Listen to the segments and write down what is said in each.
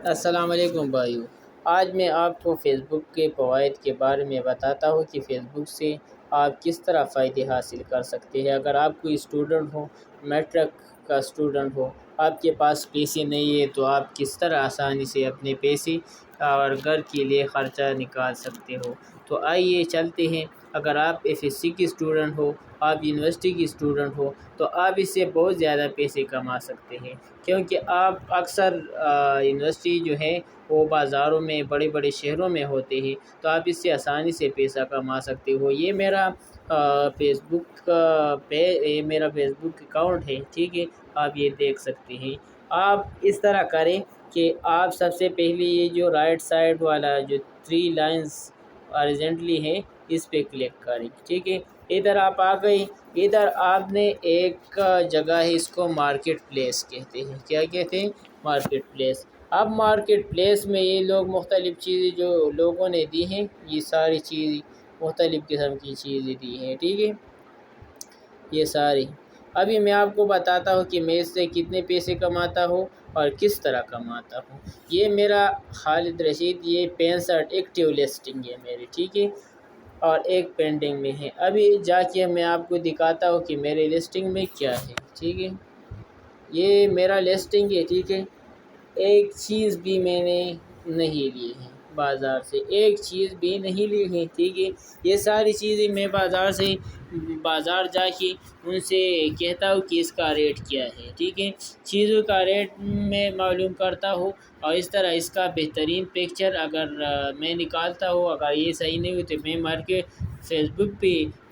السلام علیکم بھائیو، آج میں آپ کو فیس بک کے فوائد کے بارے میں بتاتا ہوں کہ فیس بک سے آپ کس طرح فائدے حاصل کر سکتے ہیں۔ اگر آپ کوئی اسٹوڈنٹ ہو، میٹرک کا اسٹوڈنٹ ہو، آپ کے پاس پیسے نہیں ہے تو آپ کس طرح آسانی سے اپنے پیسے اور گھر کے لیے خرچہ نکال سکتے ہو۔ تو آئیے چلتے ہیں۔ اگر آپ ایف ایس سی کی اسٹوڈنٹ ہو، آپ یونیورسٹی کی اسٹوڈنٹ ہو تو آپ اس سے بہت زیادہ پیسے کما سکتے ہیں، کیونکہ آپ اکثر یونیورسٹی جو ہے وہ بازاروں میں، بڑے بڑے شہروں میں ہوتے ہیں، تو آپ اس سے آسانی سے پیسہ کما سکتے ہو۔ یہ میرا فیس بک یہ میرا فیس بک اکاؤنٹ ہے، ٹھیک ہے، آپ یہ دیکھ سکتے ہیں۔ آپ اس طرح کریں کہ آپ سب سے پہلے یہ جو رائٹ سائڈ والا جو 3 لائنز ہارزنٹلی ہے اس پہ کلک کریں، ٹھیک ہے۔ ادھر آپ آ گئے، ادھر آپ نے ایک جگہ ہے، اس کو مارکیٹ پلیس کہتے ہیں۔ کیا کہتے ہیں؟ Market place. اب مارکیٹ پلیس میں یہ لوگ مختلف چیزیں جو لوگوں نے دی ہیں، یہ ساری چیز مختلف قسم کی چیزیں دی ہیں، ٹھیک ہے، یہ ساری۔ ابھی میں آپ کو بتاتا ہوں کہ میں اس سے کتنے پیسے کماتا ہوں اور کس طرح کماتا ہوں۔ یہ میرا خالد رشید، یہ 65 ایکٹیو لسٹنگ ہے میری، ٹھیک ہے، اور ایک پینڈنگ میں ہے۔ ابھی جا کے میں آپ کو دکھاتا ہوں کہ میرے لسٹنگ میں کیا ہے، ٹھیک ہے، یہ میرا لسٹنگ ہے، ٹھیک ہے۔ ایک چیز بھی میں نے نہیں لی ہے بازار سے، ایک چیز بھی نہیں لی ہے، ٹھیک ہے۔ یہ ساری چیزیں میں بازار جا کے ان سے کہتا ہوں کہ اس کا ریٹ کیا ہے، ٹھیک ہے۔ چیزوں کا ریٹ میں معلوم کرتا ہوں، اور اس طرح اس کا بہترین پکچر اگر میں نکالتا ہوں، اگر یہ صحیح نہیں ہوئی تو میں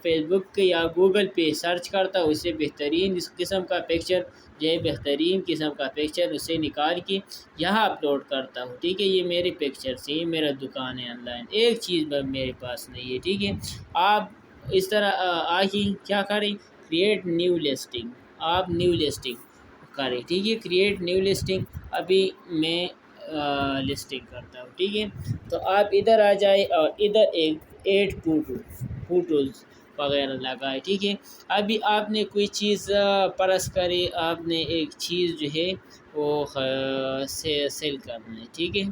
فیس بک پہ یا گوگل پہ سرچ کرتا ہوں، اس سے بہترین اس قسم کا پکچر جو ہے، بہترین قسم کا پکچر اسے نکال کے یہاں اپلوڈ کرتا ہوں، ٹھیک ہے۔ یہ میرے پکچر سے، یہ میرا دکان ہے آن لائن، ایک چیز میرے پاس نہیں ہے، ٹھیک ہے۔ آپ اس طرح آگے کیا کریں؟ کریٹ نیو لسٹنگ، آپ نیو لسٹنگ کریں، ٹھیک ہے، کریٹ نیو لسٹنگ۔ ابھی میں لسٹنگ کرتا ہوں، ٹھیک ہے۔ تو آپ ادھر آ جائے اور ادھر ایڈ فوٹوز وغیرہ لگائے، ٹھیک ہے۔ ابھی آپ نے کوئی چیز پرس کرے، آپ نے ایک چیز جو ہے وہ سیل کرنا ہے، ٹھیک ہے۔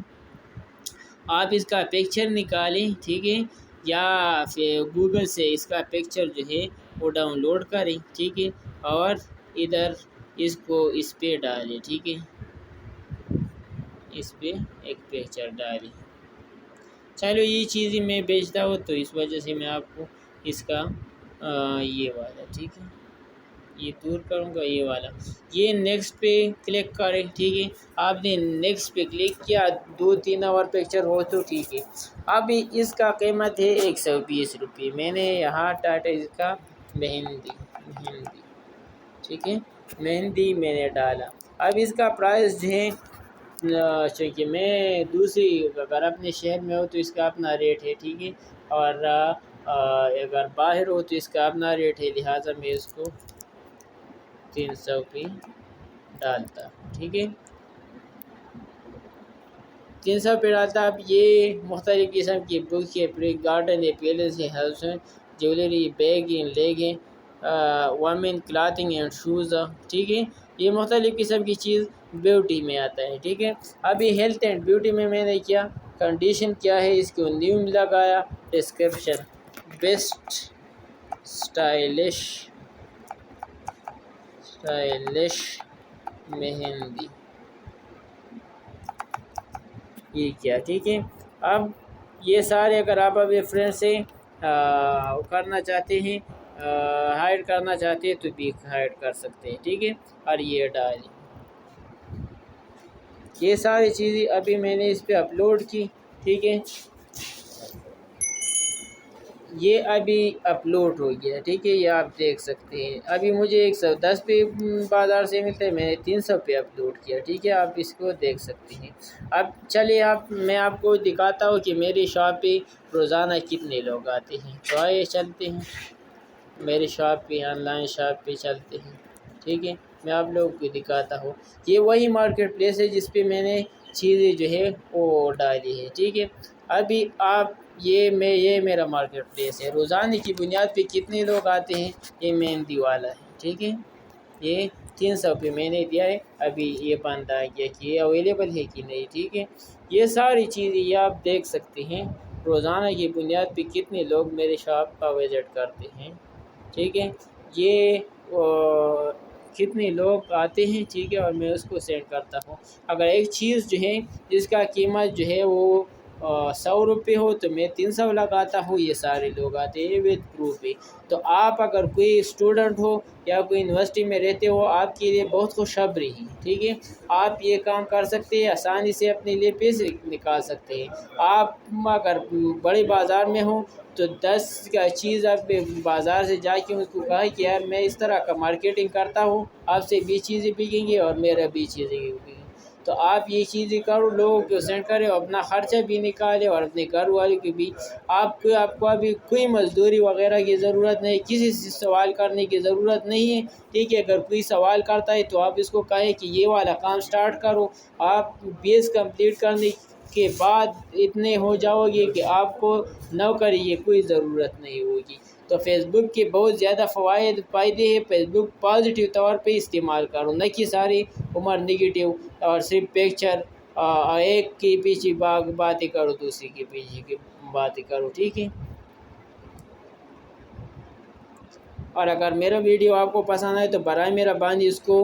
آپ اس کا پکچر نکالیں، ٹھیک ہے، یا پھر گوگل سے اس کا پکچر جو ہے وہ ڈاؤن لوڈ کریں، ٹھیک ہے، اور ادھر اس کو اس پہ ڈالیں، ٹھیک ہے، اس پہ ایک پکچر ڈالیں۔ چلو یہ چیزیں میں بیچتا ہوں تو اس وجہ سے میں آپ کو اس کا یہ والا، ٹھیک ہے، یہ دور کروں گا، یہ والا، یہ نیکسٹ پہ کلک کریں، ٹھیک ہے۔ آپ نے نیکسٹ پہ کلک کیا، 2-3 اور پکچر ہو تو ٹھیک ہے۔ ابھی اس کا قیمت ہے 120 روپے، میں نے یہاں ٹاٹا اس کا مہندی، ٹھیک ہے، مہندی میں نے ڈالا۔ اب اس کا پرائس جو ہے چونکہ میں دوسری اگر اپنے شہر میں ہو تو اس کا اپنا ریٹ ہے، ٹھیک ہے، اور اگر باہر ہو تو اس کا اپنا ریٹ ہے، لہٰذا میں اس کو 300 پہ ڈالتا ہوں، ٹھیک ہے، 300 پہ ڈالتا۔ اب یہ مختلف قسم کی بک ہے، پری گارڈن ہے، پیلس ہے، ہاؤس ہے، جیولری، بیگ ہیں، لیگ ہیں، وومن کلاتھنگ اینڈ شوز، ٹھیک ہے۔ یہ مختلف قسم کی چیز بیوٹی میں آتا ہے، ٹھیک ہے۔ ابھی ہیلتھ اینڈ بیوٹی میں نے کیا کنڈیشن کیا ہے، اس کو نیو لگایا، ڈسکرپشن بیسٹ اسٹائلش مہندی، یہ کیا، ٹھیک ہے۔ اب یہ سارے اگر آپ ابھی فرینڈ سے کرنا چاہتے ہیں، ہائڈ کرنا چاہتے ہیں تو بھی ہائڈ کر سکتے ہیں، ٹھیک ہے، اور یہ ڈالیں۔ یہ ساری چیزیں ابھی میں نے اس پہ اپلوڈ کی، ٹھیک ہے، یہ ابھی اپلوڈ ہو گیا، ٹھیک ہے، یہ آپ دیکھ سکتے ہیں۔ ابھی مجھے 110 پہ بازار سے ملتا ہے، میں نے 300 پہ اپلوڈ کیا، ٹھیک ہے، آپ اس کو دیکھ سکتے ہیں۔ اب چلیے میں آپ کو دکھاتا ہوں کہ میری شاپ پہ روزانہ کتنے لوگ آتے ہیں، تو آئیے چلتے ہیں میری شاپ پہ، آن لائن شاپ پہ چلتے ہیں، ٹھیک ہے، میں آپ لوگوں کو دکھاتا ہوں۔ یہ وہی مارکیٹ پلیس ہے جس پہ میں نے چیزیں جو ہے وہ ڈالی ہے، ٹھیک ہے۔ ابھی آپ یہ میرا مارکیٹ پلیس ہے، روزانہ کی بنیاد پہ کتنے لوگ آتے ہیں، یہ مہندی والا ہے، ٹھیک ہے، یہ 300 پہ میں نے دیا ہے، ابھی یہ بند آ گیا کہ یہ اویلیبل ہے کہ نہیں، ٹھیک ہے۔ یہ ساری چیزیں یہ آپ دیکھ سکتے ہیں روزانہ کی بنیاد پہ کتنے لوگ میرے شاپ کا وزٹ کرتے ہیں، ٹھیک ہے۔ یہ کتنے لوگ آتے ہیں، ٹھیک ہے، اور میں اس کو سینڈ کرتا ہوں۔ اگر ایک چیز جو ہے جس کا قیمت جو ہے وہ 100 روپے ہو تو میں 300 لگاتا ہوں، یہ سارے لوگ آتے ہیں وتھ پروف پہ۔ تو آپ اگر کوئی اسٹوڈنٹ ہو یا کوئی یونیورسٹی میں رہتے ہو، آپ کے لیے بہت خوشخبری ہے، ٹھیک ہے۔ آپ یہ کام کر سکتے ہیں، آسانی سے اپنے لیے پیسے نکال سکتے ہیں۔ آپ اگر بڑے بازار میں ہوں تو 10 کا چیز آپ بازار سے جا کے اس کو کہا کہ یار میں اس طرح کا مارکیٹنگ کرتا ہوں، آپ سے 20 چیزیں بکیں گی اور میرا 20 چیزیں بکیں گی۔ تو آپ یہ چیزیں کرو، لوگوں کو سینڈ کریں، اپنا خرچہ بھی نکالیں اور اپنے گھر والے کے بھی۔ آپ کو ابھی کوئی مزدوری وغیرہ کی ضرورت نہیں، کسی سے سوال کرنے کی ضرورت نہیں ہے، ٹھیک ہے۔ اگر کوئی سوال کرتا ہے تو آپ اس کو کہیں کہ یہ والا کام سٹارٹ کرو، آپ بیس کمپلیٹ کرنے کے بعد اتنے ہو جاؤ گے کہ آپ کو نوکری کی کوئی ضرورت نہیں ہوگی۔ تو فیس بک کے بہت زیادہ فائدے ہیں۔ فیس بک پازیٹیو طور پہ استعمال کرو، نہ کہ ساری عمر نگیٹیو اور صرف پکچر ایک کے پیچھے باتیں کرو، دوسری کے پیچھے کی باتیں کرو، ٹھیک ہے۔ اور اگر میرا ویڈیو آپ کو پسند آئے تو برائے مہربانی اس کو